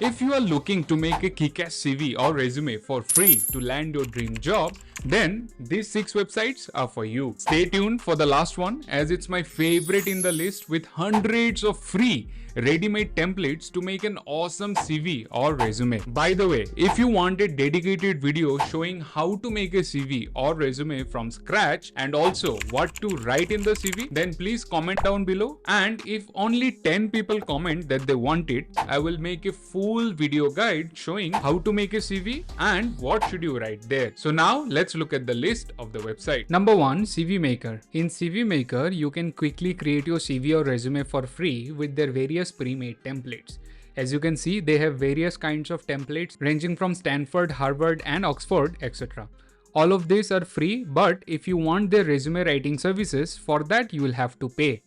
If you are looking to make a kick-ass CV or resume for free to land your dream job, then these 6 websites are for you. Stay tuned for the last one, as it's my favorite in the list, with hundreds of free ready-made templates to make an awesome CV or resume. By the way, if you want a dedicated video showing how to make a CV or resume from scratch and also what to write in the CV, then please comment down below, and if only 10 people comment that they want it, I will make a full video guide showing how to make a CV and what should you write there. So now let's look at the list of the website. Number 1, CV Maker. In CV Maker, you can quickly create your CV or resume for free with their various pre-made templates. As you can see, they have various kinds of templates ranging from Stanford, Harvard and Oxford, etc. All of these are free, but if you want their resume writing services, for that you will have to pay.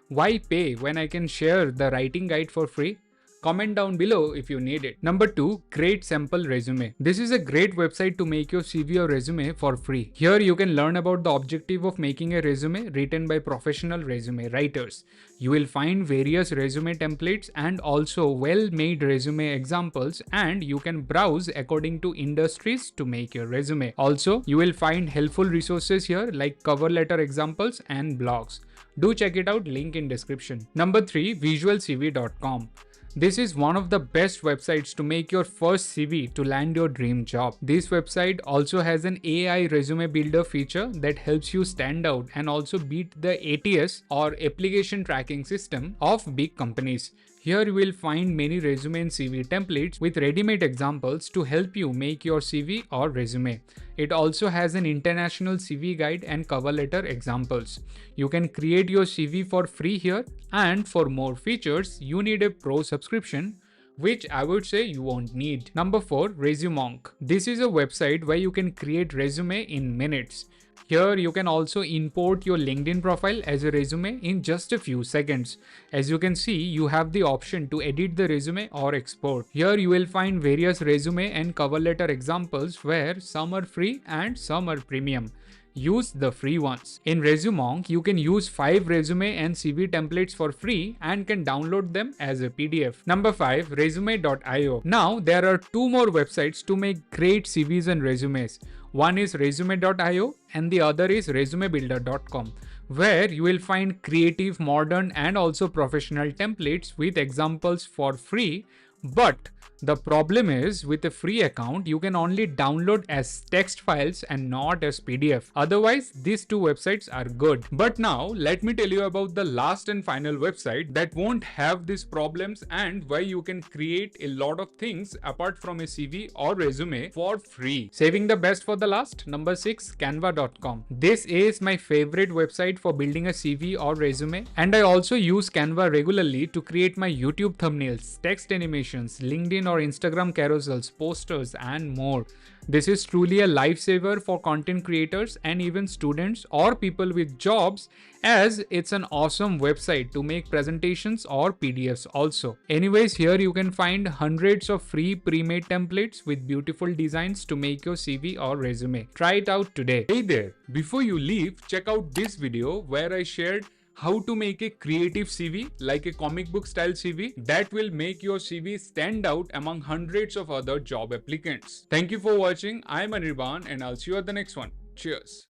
Why pay when I can share the writing guide for free? Comment down below if you need it. Number 2, Create Sample Resume. This is a great website to make your CV or resume for free. Here you can learn about the objective of making a resume written by professional resume writers. You will find various resume templates and also well-made resume examples, and you can browse according to industries to make your resume. Also, you will find helpful resources here like cover letter examples and blogs. Do check it out, link in description. Number 3, visualcv.com. This is one of the best websites to make your first CV to land your dream job. This website also has an AI resume builder feature that helps you stand out and also beat the ATS or application tracking system of big companies. Here you will find many resume and CV templates with ready-made examples to help you make your CV or resume. It also has an international CV guide and cover letter examples. You can create your CV for free here, and for more features, you need a pro subscription, which I would say you won't need. Number 4, Resumonk. This is a website where you can create resume in minutes. Here you can also import your LinkedIn profile as a resume in just a few seconds. As you can see, you have the option to edit the resume or export. Here you will find various resume and cover letter examples where some are free and some are premium. Use the free ones. In Resumonk, you can use 5 resume and CV templates for free and can download them as a PDF. Number 5, resume.io. Now there are 2 more websites to make great CVs and resumes. One is resume.io and the other is resumebuilder.com, where you will find creative, modern and also professional templates with examples for free. But the problem is, with a free account, you can only download as text files and not as PDF. Otherwise, these 2 websites are good. But now, let me tell you about the last and final website that won't have these problems and where you can create a lot of things apart from a CV or resume for free. Saving the best for the last, number 6, canva.com. This is my favorite website for building a CV or resume, and I also use Canva regularly to create my YouTube thumbnails, text animations, LinkedIn or Instagram carousels, posters and more. This is truly a lifesaver for content creators and even students or people with jobs, as it's an awesome website to make presentations or PDFs also. Anyways, here you can find hundreds of free pre-made templates with beautiful designs to make your CV or resume. Try it out today. Hey there, before you leave, check out this video where I shared how to make a creative CV, like a comic book style CV, that will make your CV stand out among hundreds of other job applicants. Thank you for watching. I'm Anirban and I'll see you at the next one. Cheers.